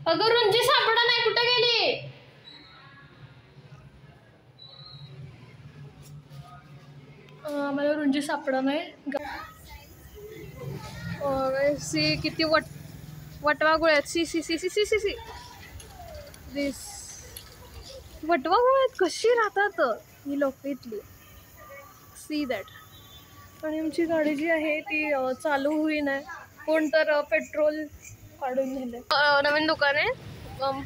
अगं रुंजी सापडा नाही, कुठे गेली? आम्हाला रुंजी सापडा नाही. सी किती वटवा गोळ्यात. See see see see see see see this वटवा गोळ्यात कशी राहतात ही लोक इथली. See that. आणि आमची गाडी जी आहे ती चालू होईना. कोण तर पेट्रोल काढून नेले. नवीन दुकान आहे.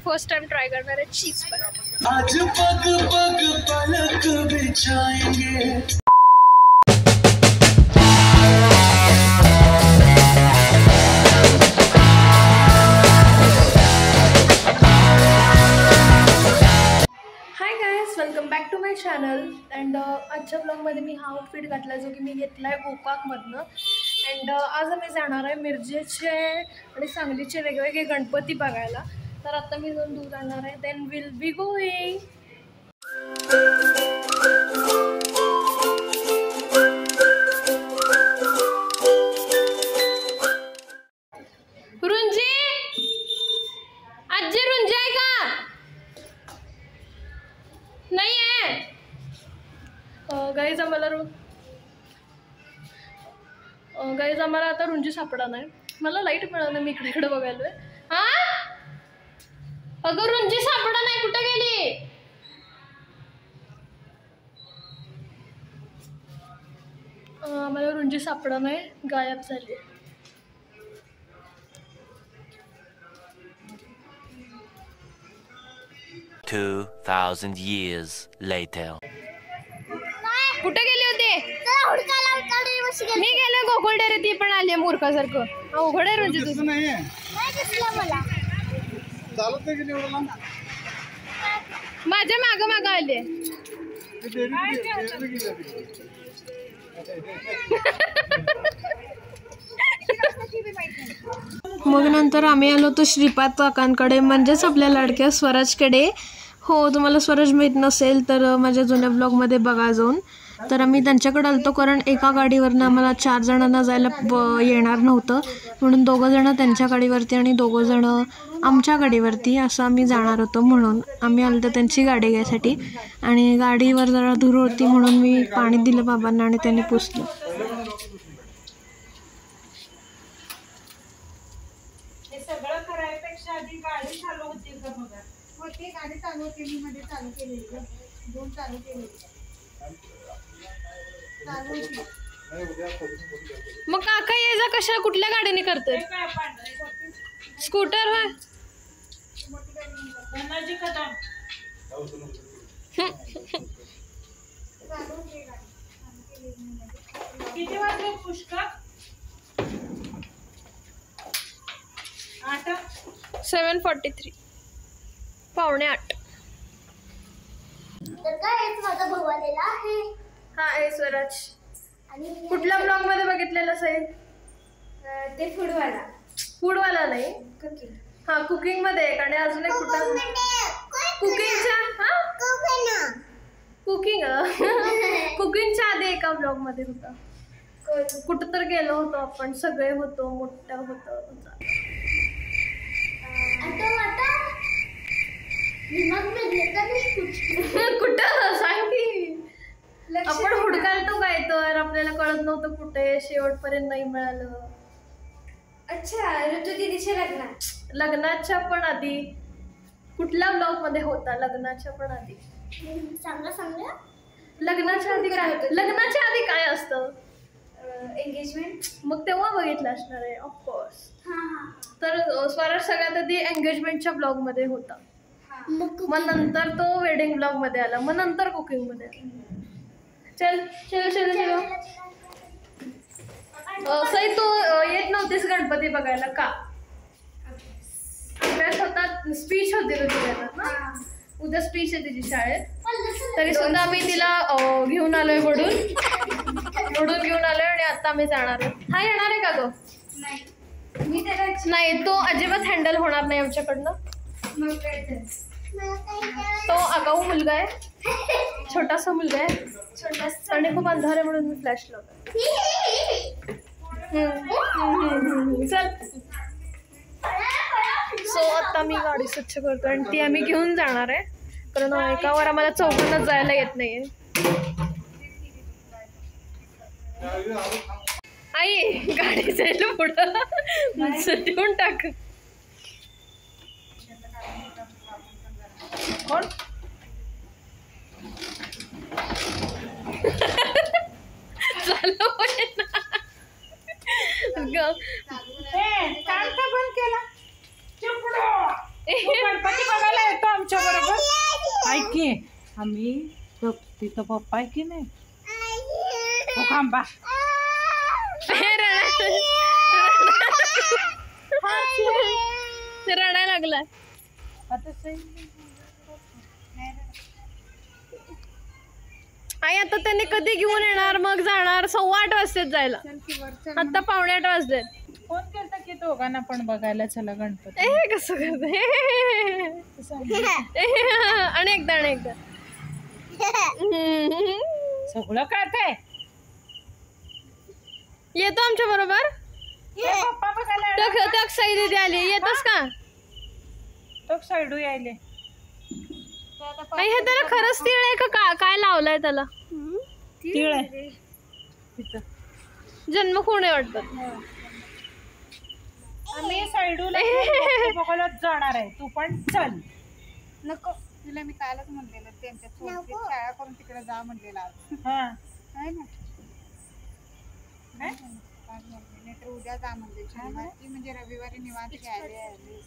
फर्स्ट टाइम ट्राय करणार आहे चीज पराठा. आज पग पग पलक बिछाएंगे. Welcome back to my channel. And आजच्या ब्लॉगमध्ये मी हा आउटफिट घातला जो की मी घेतला आहे गोकाकमधनं. अँड आज आम्ही जाणार आहे मिरजेचे आणि सांगलीचे वेगवेगळे गणपती बघायला. तर आता मी जाऊन दूर जाणार आहे. Then will be going. रुंजी आजी रुंजी आहे का? नाही आहे. गाईज आम्हाला आता रुंजी सापडा नाही. मला लाईट मिळालं, मी इकडे बघायलोय. हा अगं रुंजी सापडा नाही, कुठे गेली? आम्हाला रुंजी सापडा नाही, गायब झाली. years later. कुठे गेले होते? मी गेलो गोकुळ डेअरी. ती पण आली मूर्खासारखं. अवघड आहे रुंजी तुझं. माझ्या माग माग आले. मग नंतर आम्ही आलो तो श्रीपाद काकांकडे, म्हणजेच आपल्या लाडक्या स्वराजकडे. हो, तुम्हाला स्वराज माहीत नसेल तर माझ्या जुन्या ब्लॉगमध्ये बघा जाऊन. तर आम्ही त्यांच्याकडे आलतो कारण एका गाडीवरनं आम्हाला 4 जणांना जायला येणार नव्हतं, म्हणून 2 जण त्यांच्या गाडीवरती आणि 2 जण आमच्या गाडीवरती असं आम्ही जाणार होतो. म्हणून आम्ही आलो त्यांची गाडी घ्यायसाठी. आणि गाडीवर जरा धूर होती म्हणून मी पाणी दिलं बाबांना आणि त्यांनी पुसलं. सगळं करायपेक्षा आधी गाडी चालू होती का बघा. होती गाडी चालू होती. मी मध्ये चालू केलेली, 2 चालू केलेली. मग काका ये जा कशा कुठल्या गाडीने करतोय? स्कूटर होय. किती वाजले पुष्कळ? 7:43 पावणे 8. तर काय माझा भाऊ आलेला आहे. हा आहे स्वराज. आणि कुठल्या ब्लॉग मध्ये बघितलेलं साहेब? ते फूडवाला. फूडवाला नाही, कुकिंग. हा कुकिंग मध्ये. आणि अजून एक कुठं कुकिंगच्या कुकिंगच्या आधी एका ब्लॉग मध्ये होता. कुठं तर गेलो होतो आपण, सगळे होतो, मोठं होतं. कुठं सांग की. आपण हुडकायला काय तर आपल्याला कळत नव्हतं कुठे. शेवटपर्यंत नाही मिळालं. अच्छा, ऋतू दीदीच्या लग्नाच्या पण आधी कुठल्या ब्लॉग मध्ये होता? लग्नाच्या पण आधी सांगा. लग्नाच्या आधी काय होतं? लग्नाच्या आधी काय असतं? एंगेजमेंट. मग तेव्हा बघितलं असणार आहे ऑफकोर्स. तर स्वराज सगळ्यात आधी एंगेजमेंटच्या ब्लॉग मध्ये होता. मग नंतर तो वेडिंग ब्लॉग मध्ये आला. मग नंतर कुकिंग मध्ये आला. चल चल चल चल. सई तू येत नव्हतीस गणपती बघायला का? अभ्यास होता, स्पीच होती तुझ्या ना. उद्या स्पीच आहे तिची शाळेत. तरी सुद्धा आम्ही तिला घेऊन आलोय वडून घेऊन आलोय. आणि आता आम्ही जाणार आहे. हा येणार आहे का गं? नाही, तो अजिबात हँडल होणार नाही आमच्याकडनं. तो आगाऊ मुलगा आहे, छोटासा मुलगा आहे. आणि खूप अंधार आहे म्हणून मी फ्लॅश लावला. चल सो आता मी गाडी स्वच्छ करतो आणि ती आम्ही घेऊन जाणार आहे, कारण एकावर आम्हाला चौघांनाच जायला येत नाहीये. आई गाडी जायला पुढं ठेवून टाक. कोण काम का बंद केला? गणपती बघायला येतो आमच्या बरोबर. ऐक की आम्ही तिथं पप्पा आहे की नाही हो खांबा रडायला लागला. आई आता त्यांनी कधी घेऊन येणार, मग जाणार? 8:15 वाजतात जायला, आता 7:45 वाजले. फोन केलता की दोघांना पण बघायला चला गणपती. कसं करते आणि एकदा सगळं कळतंय. येतो आमच्या बरोबर. पप्पा बघायला टक साई दिदी आली, येतोस का? तो साईडू यायले. आई हे त्याला खरंच तीळ आहे का काय लावलंय त्याला? तीळ आहे जन्म कोण आहे वाटतं. आम्ही साईडूला बघायला जाणार आहे, तू पण चल. नको तुला मी कालच म्हणलेलं त्यांच्या शाळा करून तिकडे जा म्हणलेला हा आहे ना. नाहीतर उद्या जा म्हणले शनिवारी, म्हणजे रविवारी निवांत घ्यायला.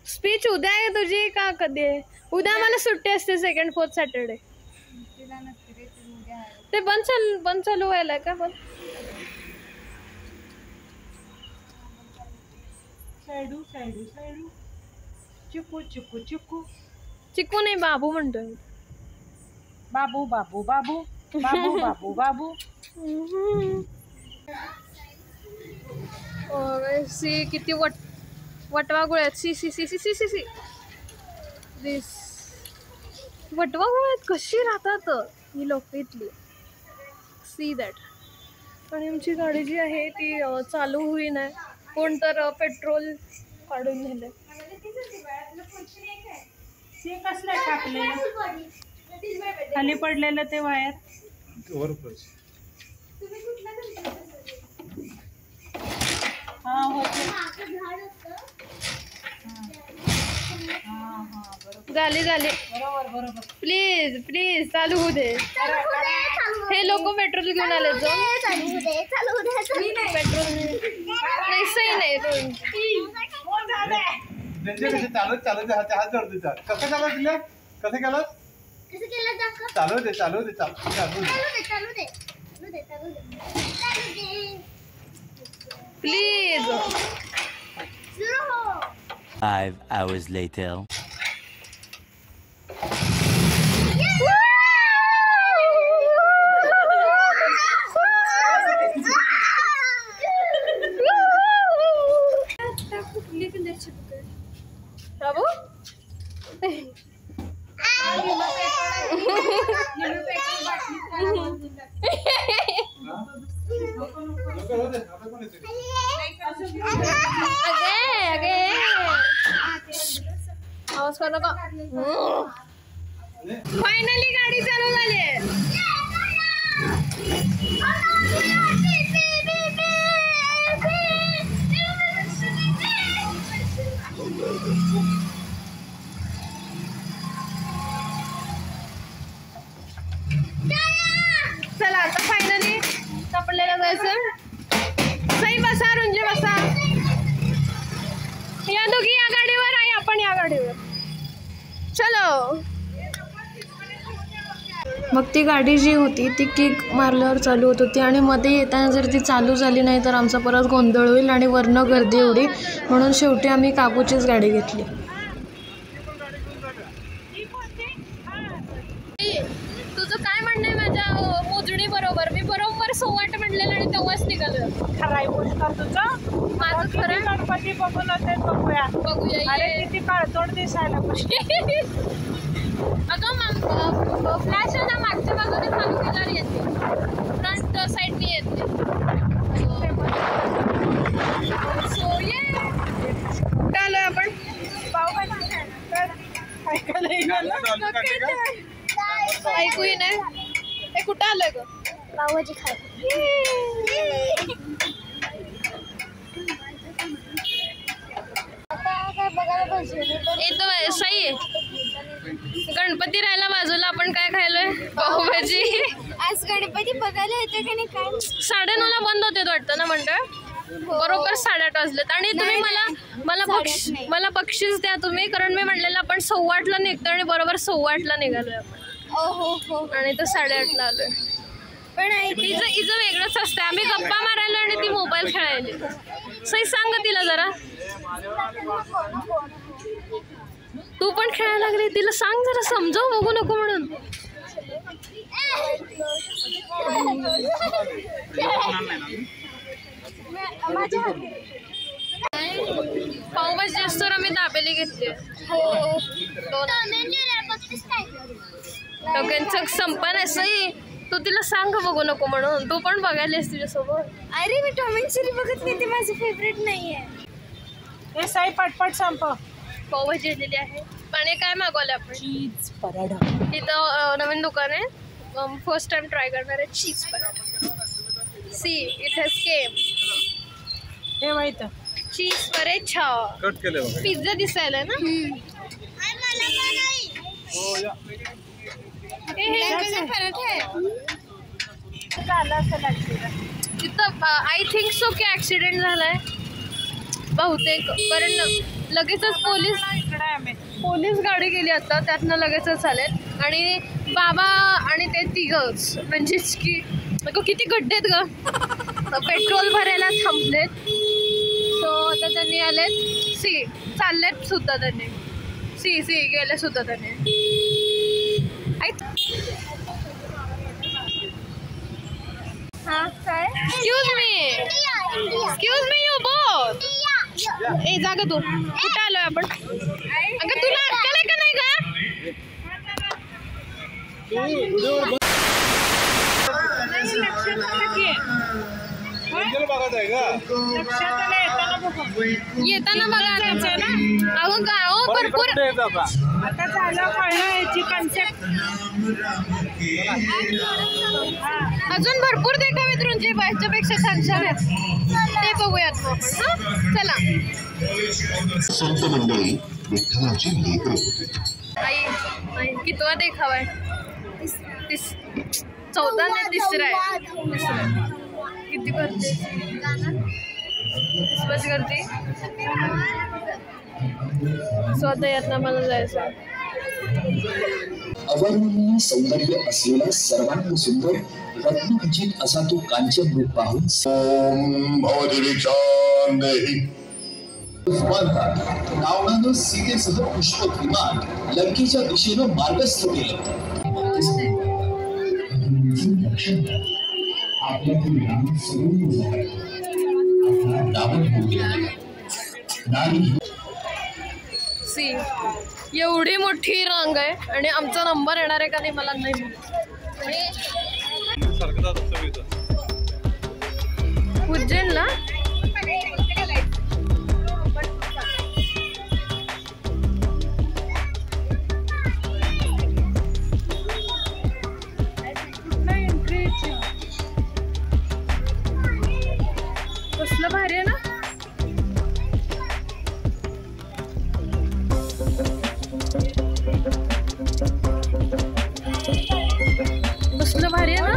स्पीच उद्या आहे तुझी का कधी आहे? उद्या मला सुट्टी असते, 2nd 4th सॅटर्डे. तिला नसते रे, ती उद्या आहे. ते बंद चालू व्हायला का? पण साईडू साईडू साईडू चिकू चिकू चिकू चिकू नाही बाबू म्हणतोय. बाबू बाबू बाबू बाबू बाबू बाबू. सी किती वटवा गोळ्यात. See see see see see see see this वटवा गोळ्यात कशी राहतात ही लोक इथली. See that. आणि आमची गाडी जी आहे ती चालू होई नाही, कोण तर पेट्रोल काढून नेले. ते कसलं टाकलेलं खाली पडलेलं ते वायर. हा होते. झाली बरोबर बरोबर. प्लीज चालू होऊ दे. हे लोक पेट्रोल घेऊन आले जाऊन. पेट्रोल नाही सही नाही. चालू दे प्लीज. 5 hours later. बाबू आवाज करू नका. फायनली गाडी चालू झाली. चला आता फायनली आपल्याला जायचं. सई बसा, रुंजी बसा. या दोघी या गाडीवर आहे, आपण या गाडीवर. चलो. मग ती गाडी जी होती ती किक मारल्यावर चालू होत होती आणि मध्ये येताना जर ती चालू झाली नाही तर आमचा परत गोंधळ होईल आणि वरनं गर्दी एवढी, म्हणून शेवटी आम्ही काकूचीच गाडी घेतली. तुझं काय म्हणणं आहे माझ्या मोजणी बरोबर? मी बरोबर 8:15 म्हणलेलं आणि तेव्हाच निघालो. खराय गोष्ट तुझं. माझं खरं. गणपती बघून असेल बघूया. अरे किती काळतोड दिसायला. अगं फ्लॅश आहे ना मागच्या बाजूने चालू केल्यावर येते, फ्रंट साईडने येते. सो ये आलोय आपण. ऐकू नाही. हे कुठं आलंय ग? पावभाजी खाय. येतो सही आहे. गणपती राहायला बाजूला आपण काय खायलोय? पावभाजी. आज गणपती बघायला येते का नाही काय? 9:30ला बंद होते वाटतं ना मंडळ. बरोबर 8:30 वाजलेत. आणि तुम्ही मला बक्षीस द्या तुम्ही, कारण मी म्हणलेलं आपण 8:15ला निघतो आणि बरोबर 8:15ला निघालोय आपण. हो. आणि तर 8:30ला आलोय. पण हिचं वेगळंच असतं. आम्ही गप्पा मारायला आणि ती मोबाईल खेळायली. सही सांग तिला जरा. तू पण खेळायला लागली, तिला सांग जरा, समजाव बघू नको म्हणून. पावभाजी जास्त आम्ही दाबेली घेतली. टोक्यांचं संपन आहे सई. तू तिला सांग बघू नको म्हणून. तू पण बघायलीस तुझ्यासोबत. अरे मी टॉम अँड जेरी बघत नाही, ते माझं फेवरेट नाहीये. हे साई पटपट संपव. पावभाजी घेतलेली आहे. आणि काय मागवलं आपण? चीज पराठा. इथं नवीन दुकान आहे. फर्स्ट टाइम ट्राय करणार आहे चीज पराठा. सी इट हॅज केम. हे माहित चीज पराठा. पिझ्झा दिसायला ना. तिथं आय थिंक सो की ऍक्सिडेंट झालाय बहुतेक, कारण लगेचच पोलीस गाडी गेली आता, त्यातनं लगेचच आलेत. आणि बाबा आणि ते तिघच म्हणजेच की किती गड्डे आहेत ग. पेट्रोल भरायला थांबलेत. सो आता त्यांनी आलेत. सी चाललेत सुद्धा त्यांनी. सी गेले सुद्धा त्यांनी. Excuse me you both. ए जागा तू कुठं आलोय आपण? अगं तुला अक्कल आहे का नाही का? येताना बघा. अगं गाव भरपूर आता झालं कळलं याची कन्सेप्ट. अजून भरपूर देखावे तुमचे बाहेरच्यापेक्षा छान छान आहेत. ते बघूयात मग आपण. चला. संत मंडळी विठ्ठलाची लेकरं होती. आई कितवा देखावा आहे? 14 नाही, तिसरा आहे. किती करते? बस करते. स्वतः यातनं मला जायचं. अवर्णनीय सौंदर्य असलेला सर्वांग सुंदर रत्नखचित असा तो कांचन रूप पाहून रावणानं सीतेसह पुष्पक विमान लंकेच्या दिशेनं मार्गस्थ केलं. सी एवढी मोठी रांग आहे आणि आमचा नंबर येणार आहे का नाही मला नाही. उज्जैनला कसलं भारी आहे ना. कसलं भारी आहे ना.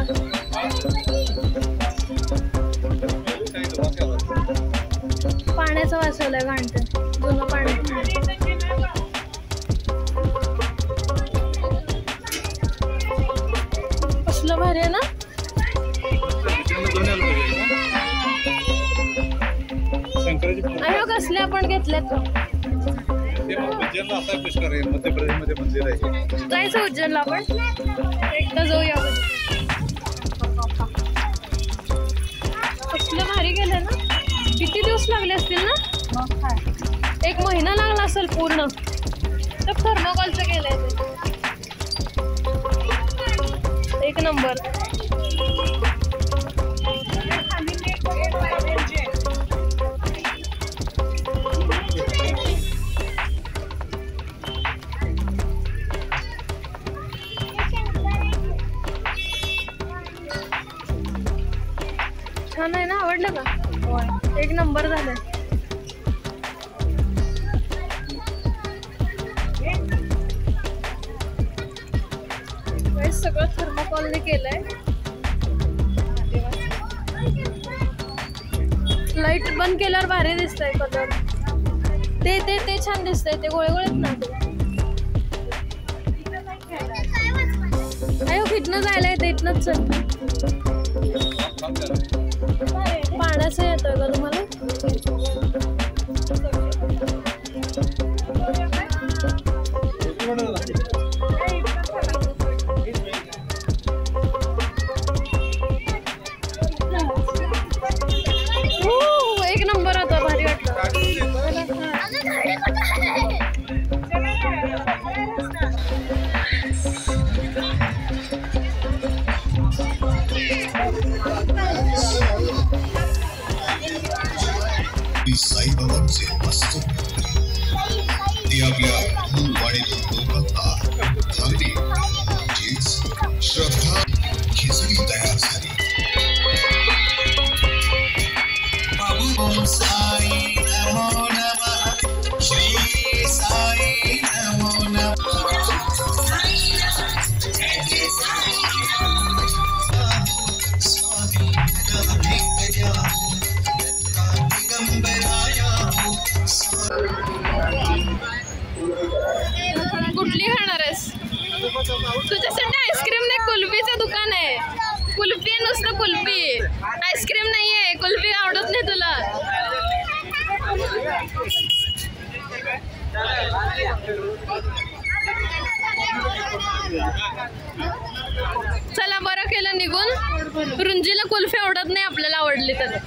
पाण्याचा वाचवलाय घाणतं जुनं पाणी. कसलं भारी आहे ना. अयो कसले आपण घेतलेत. जायचं उज्जैनला आपण एकदा जाऊया. कसलं भारी गेलं ना. किती दिवस लागले असतील ना. 1 महिना लागला असेल पूर्ण. तर थर्मोकॉलचं केलंय ते. 1 नंबर. ना? एक नंबर झालं. सगळं थर्माकोलने केलंय. लाईट बंद केल्यावर भारी दिसतंय कलर. ते छान दिसतंय. ते गोळे गोळेच ना ते इथनं जायला येते. इथनंच चल. पाण्याचं येतोय का तुम्हाला? एक नंबर होता. भारी वाटलं. साईबाबांचे मस्त ते आपल्या वाडीतून लोकांना धावली म्हणजेच श्रद्धा खिचडी तयार झाली. बाबू साई नमो नमः, श्री साई नमो नमः, कुठली खाणार आहेस? तुझ्यासाठी आईस्क्रीम नाही, कुल्फीचं दुकान आहे. कुल्फी नुसतं कुल्फी, आईस्क्रीम नाही आहे. कुल्फी आवडत नाही तुला? चला बरं केलं निघून. रुंजीला कुल्फी आवडत नाही, आपल्याला आवडली तर.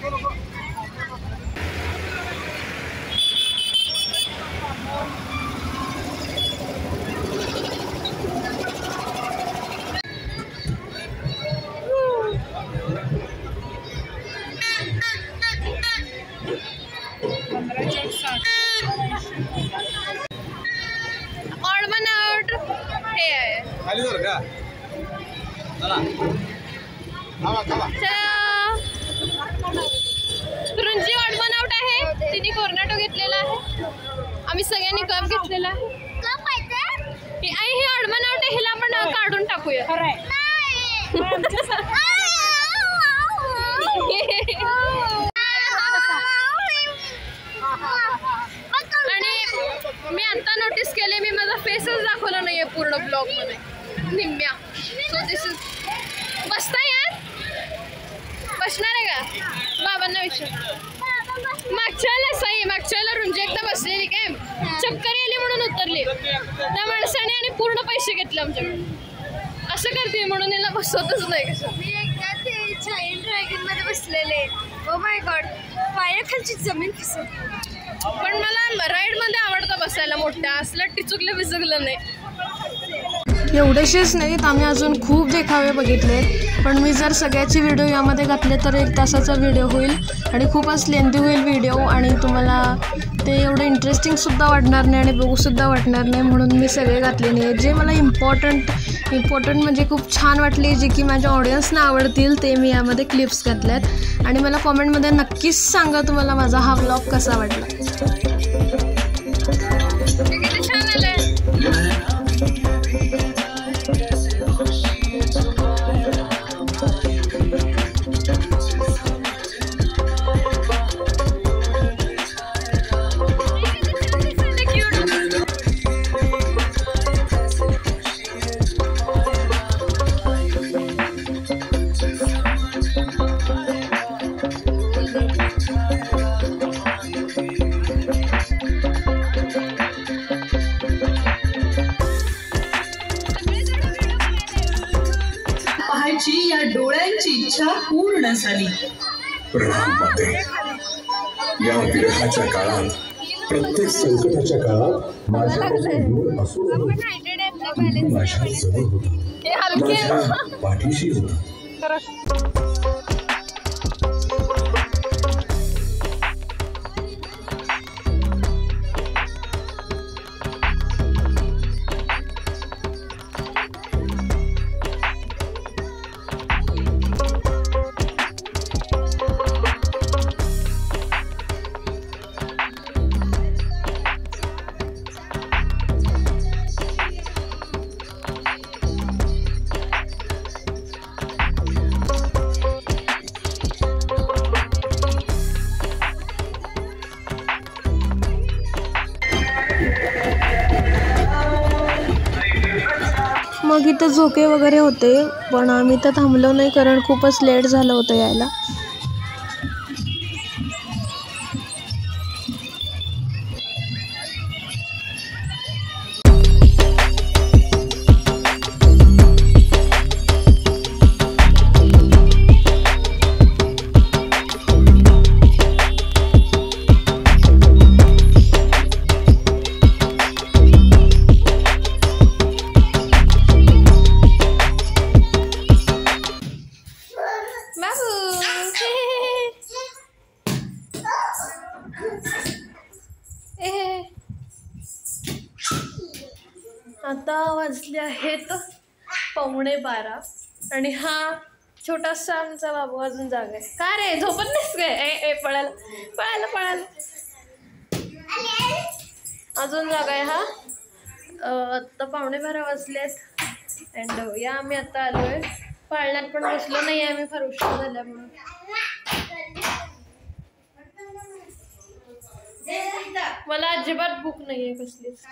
ऑड वन आउट हे आहे. रुंजी ऑड वन आउट आहे. तिने कोर्नेटो घेतलेला आहे. आम्ही सगळ्यांनी कप घेतलेला आहे. आई ही ऑड वन आउट आहे. हिला आपण काढून टाकूया. आणि मी आता नोटीस केले, मी माझा फेसच दाखवला नाहीये पूर्ण ब्लॉग मध्ये निम्म्या. So this is. बसता यार? बसणार आहे का? बाबांना विचार. मागच्या वेळेला रुंजी एकदा बसलेली काय, चक्कर आली म्हणून उतरली. त्या माणसाने आणि पूर्ण पैसे घेतले आमच्याकडे. असं करते म्हणून याला बसवतच नाही. कसं मी एकदा ते जायंट ड्रॅगन मध्ये बसलेले. ओ माय गॉड, पायाखालची जमीन फिसली. पण मला राईड मध्ये आवडतं बसायला. मोठ्या असलं टिचुकलं बिचुकलं नाही. एवढेशेच नाहीत, आम्ही अजून खूप देखावे बघितले. पण मी जर सगळ्याचे व्हिडिओ यामध्ये घातले तर 1 तासाचा व्हिडिओ होईल आणि खूपच लेंदी होईल व्हिडिओ. आणि तुम्हाला ते एवढं इंटरेस्टिंगसुद्धा वाटणार नाही आणि बघूसुद्धा वाटणार नाही. म्हणून मी सगळे घातले नाही. जे मला इम्पॉर्टंट म्हणजे खूप छान वाटले, जे की माझ्या ऑडियन्सना आवडतील, ते मी यामध्ये क्लिप्स घातल्यात. आणि मला कॉमेंटमध्ये नक्कीच सांगा तुम्हाला माझा हा व्लॉग कसा वाटला. या डोळ्यांची इच्छा पूर्ण झाली. प्रणाम माते. या विरहाच्या काळात, प्रत्येक संकटाच्या काळात माझ्यापासून दूर असून माझ्या जवळ होता, माझ्या पाठीशी होता. मग इथं झोके वगैरे होते, पण आम्ही तर थांबलो नाही कारण खूपच लेट झालं होतं यायला. आता वाजले आहेत 11:15 आणि हा छोटासा आमचा बाबू अजून जागा आहे. का रे झोपत नाहीस काय? पळायला पळायला पळायला अजून जागा आहे हा. आत्ता 11:15 वाजलेत अँड या आम्ही आता आलोय. पाळण्यात पण बसलो नाही आम्ही फार उशीर झाल्यामुळे. मला अजिबात भूक नाहीये कसलीच.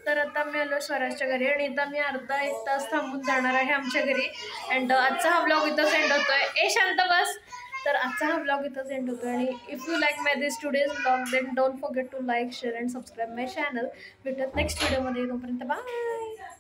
तर आता मी आलो स्वराजच्या घरी आणि इथं मी अर्धा एक तास थांबून जाणार आहे आमच्या घरी. अँड आजचा हा ब्लॉग इथंच एंड होतोय. शांत बस. तर आजचा हा ब्लॉग इथंच एंड होतोय आणि if you like my this today's blog then don't forget to like share and subscribe my channel. भेटत नेक्स्ट व्हिडिओमध्ये. तोपर्यंत बाय.